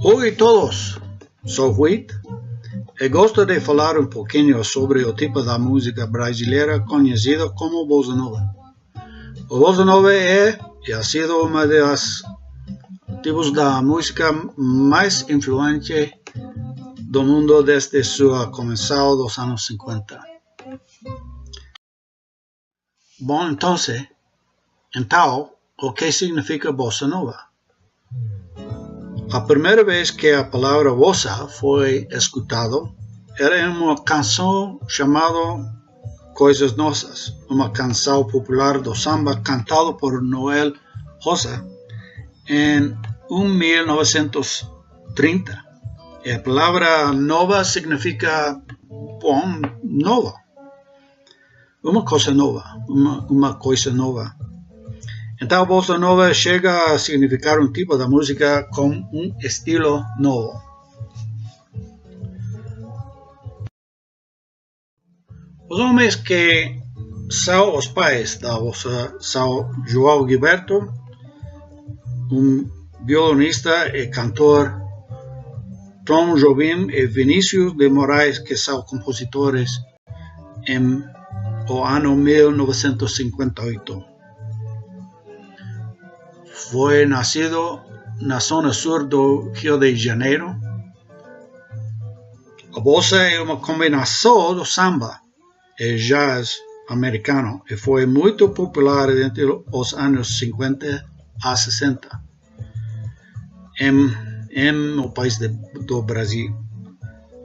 Oi todos, sou Whit e gosto de falar pouquinho sobre o tipo de música brasileira conhecida como Bossa Nova. O Bossa Nova é e ha sido uma das tipos da música mais influente do mundo desde seu começo dos anos 50. Bom, então, o que significa Bossa Nova? A primeira vez que a palavra bossa foi escutada era em uma canção chamada Coisas Nossas, uma canção popular do samba cantada por Noel Rosa em 1930. E a palavra nova significa bom, nova, uma coisa nova. Então, a Bossa Nova chega a significar um tipo de música com estilo novo. Os homens que são os pais da Bossa são João Gilberto, violonista e cantor, Tom Jobim e Vinícius de Moraes, que são compositores em o ano 1958. Foi nascido na zona sul do Rio de Janeiro. A bossa é uma combinação do samba e jazz americano e foi muito popular entre os anos 50 a 60 no país do Brasil.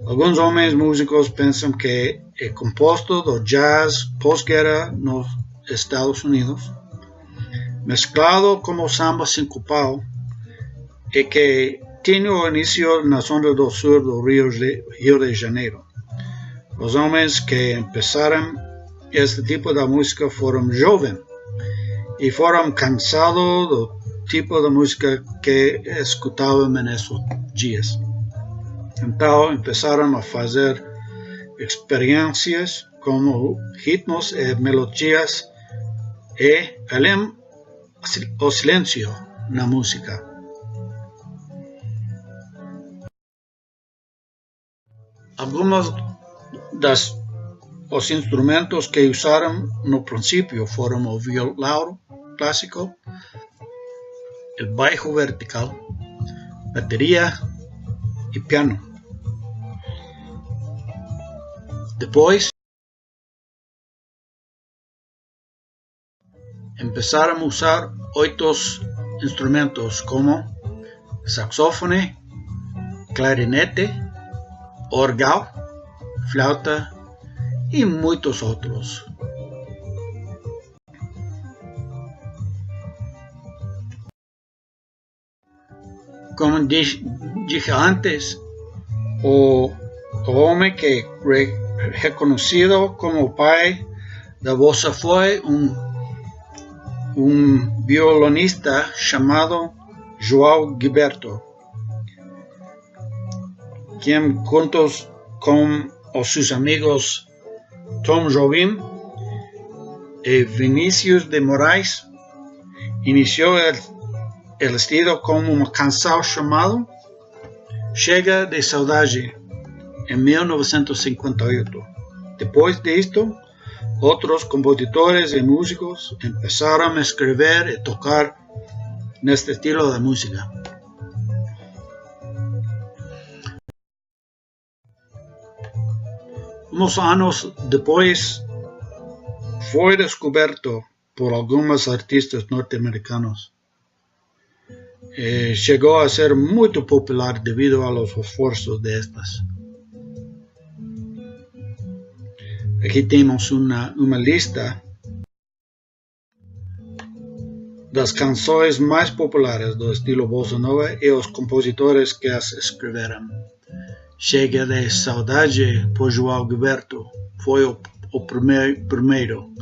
Alguns homens músicos pensam que é composto do jazz pós-guerra nos Estados Unidos, mesclado com o samba sincopado e que tinha o início na zona do sul do Rio de Janeiro. Os homens que empezaram este tipo de música foram jovens e foram cansados do tipo de música que escutavam nesses dias. Então empezaram a fazer experiências como ritmos e melodias e além o silêncio na música. Alguns dos instrumentos que usaram no princípio foram o violão clássico, o baixo vertical, bateria e piano. Depois, empezaram a usar outros instrumentos como saxofone, clarinete, órgão, flauta e muitos outros. Como dije antes, o homem que é reconhecido como o pai da bossa foi um violonista chamado João Gilberto, quem juntos com os seus amigos Tom Jobim e Vinícius de Moraes iniciou o estilo com uma canção chamada Chega de Saudade em 1958. Depois disto, outros compositores e músicos empezaram a escrever e tocar neste estilo de música. Uns anos depois, foi descoberto por alguns artistas norte-americanos e chegou a ser muito popular devido aos esforços destas. Aqui temos uma lista das canções mais populares do estilo Bossa Nova e os compositores que as escreveram. Chega de Saudade por João Gilberto foi o primeiro.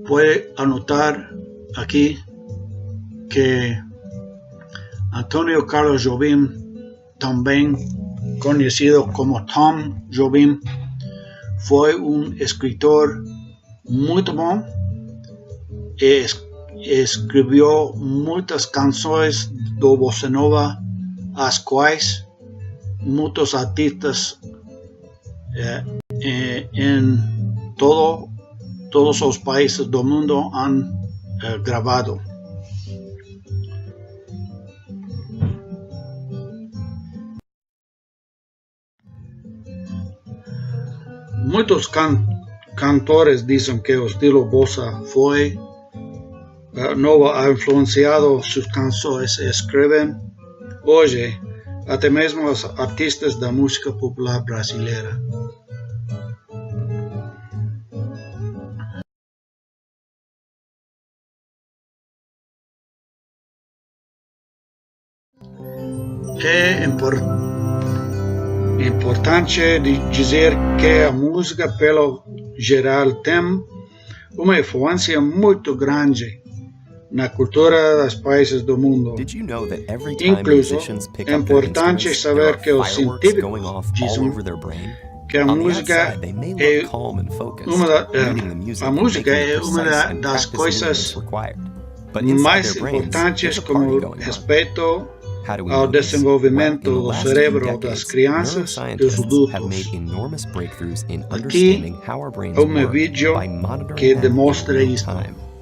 Pode anotar aqui que Antônio Carlos Jobim também conocido como Tom Jobim, fue un escritor muy bom. Escribió muitas canções do Bossa Nova, as quais muitos artistas em todos os países do mundo han gravado. Muitos cantores dizem que o estilo bossa nova ha influenciado suas canções e escrevem hoje até mesmo os artistas da música popular brasileira. É importante dizer que a música, pelo geral, tem uma influência muito grande na cultura dos países do mundo. Incluso, é importante saber que os científicos dizem que a música é uma das coisas mais importantes como respeito ao desenvolvimento do cérebro das crianças e dos adultos. Aqui é um vídeo que demonstra isso.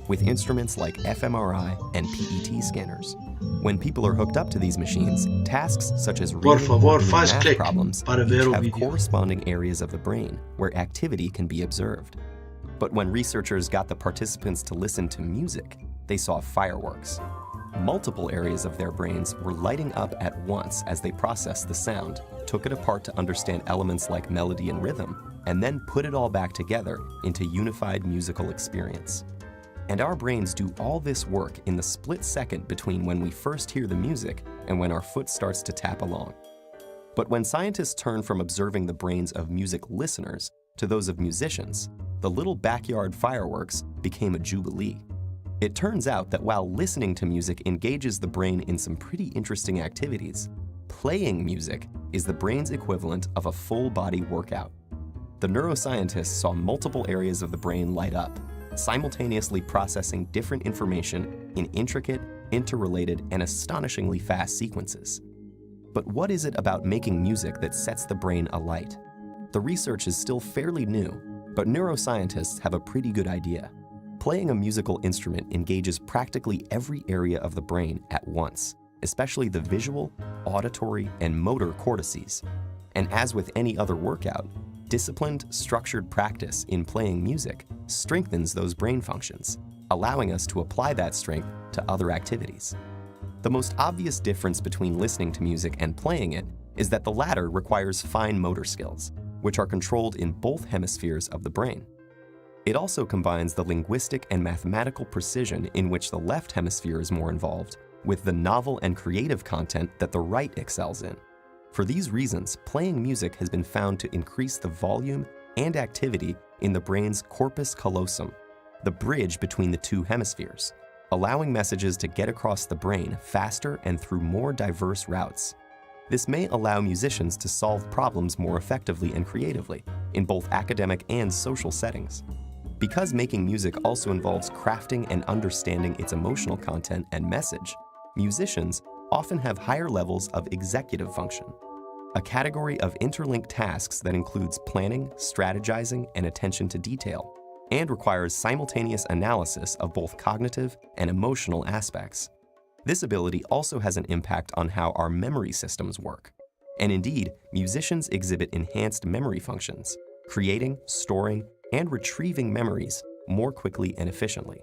With instruments like fMRI and PET scanners. When people are hooked up to these machines, tasks such as reading or doing math problems each have corresponding areas of the brain where activity can be observed. But when researchers got the participants to listen to music, they saw fireworks. Multiple areas of their brains were lighting up at once as they processed the sound, took it apart to understand elements like melody and rhythm, and then put it all back together into unified musical experience. And our brains do all this work in the split second between when we first hear the music and when our foot starts to tap along. But when scientists turn from observing the brains of music listeners to those of musicians, the little backyard fireworks became a jubilee. It turns out that while listening to music engages the brain in some pretty interesting activities, playing music is the brain's equivalent of a full-body workout. The neuroscientists saw multiple areas of the brain light up, simultaneously processing different information in intricate, interrelated, and astonishingly fast sequences. But what is it about making music that sets the brain alight? The research is still fairly new, but neuroscientists have a pretty good idea. Playing a musical instrument engages practically every area of the brain at once, especially the visual, auditory, and motor cortices. And as with any other workout, disciplined, structured practice in playing music strengthens those brain functions, allowing us to apply that strength to other activities. The most obvious difference between listening to music and playing it is that the latter requires fine motor skills, which are controlled in both hemispheres of the brain. It also combines the linguistic and mathematical precision in which the left hemisphere is more involved with the novel and creative content that the right excels in. For these reasons, playing music has been found to increase the volume and activity in the brain's corpus callosum, the bridge between the two hemispheres, allowing messages to get across the brain faster and through more diverse routes. This may allow musicians to solve problems more effectively and creatively in both academic and social settings. Because making music also involves crafting and understanding its emotional content and message, musicians often have higher levels of executive function, a category of interlinked tasks that includes planning, strategizing, and attention to detail, and requires simultaneous analysis of both cognitive and emotional aspects. This ability also has an impact on how our memory systems work. And indeed, musicians exhibit enhanced memory functions, creating, storing, and retrieving memories more quickly and efficiently.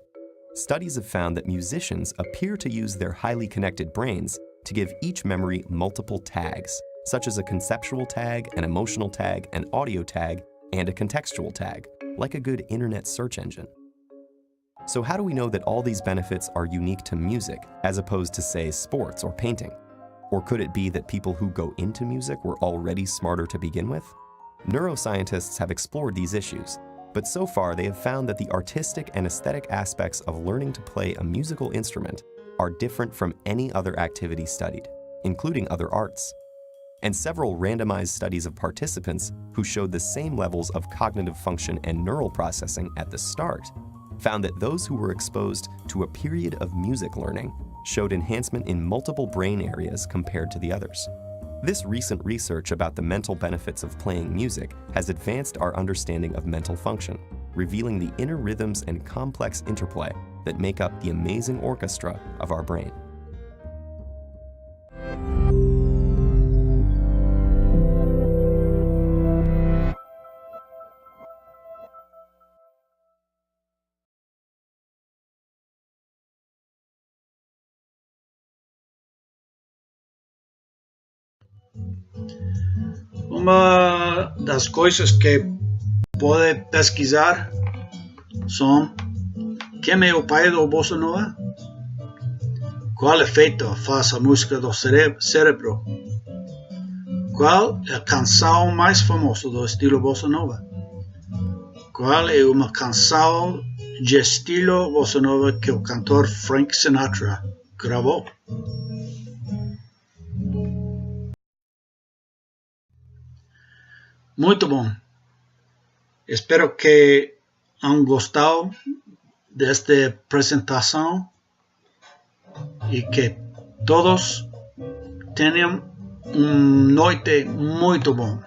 Studies have found that musicians appear to use their highly connected brains to give each memory multiple tags, such as a conceptual tag, an emotional tag, an audio tag, and a contextual tag, like a good internet search engine. So how do we know that all these benefits are unique to music, as opposed to, say, sports or painting? Or could it be that people who go into music were already smarter to begin with? Neuroscientists have explored these issues, but so far they have found that the artistic and aesthetic aspects of learning to play a musical instrument are different from any other activity studied, including other arts. and several randomized studies of participants who showed the same levels of cognitive function and neural processing at the start found that those who were exposed to a period of music learning showed enhancement in multiple brain areas compared to the others. This recent research about the mental benefits of playing music has advanced our understanding of mental function, revealing the inner rhythms and complex interplay that make up the amazing orchestra of our brain. Uma das coisas que pode pesquisar são quem é o pai do Bossa Nova, qual efeito faz a música do cérebro, qual é a canção mais famosa do estilo Bossa Nova, qual é uma canção de estilo Bossa Nova que o cantor Frank Sinatra gravou. Muito bom. Espero que tenham gostado desta apresentação e que todos tenham uma noite muito bom.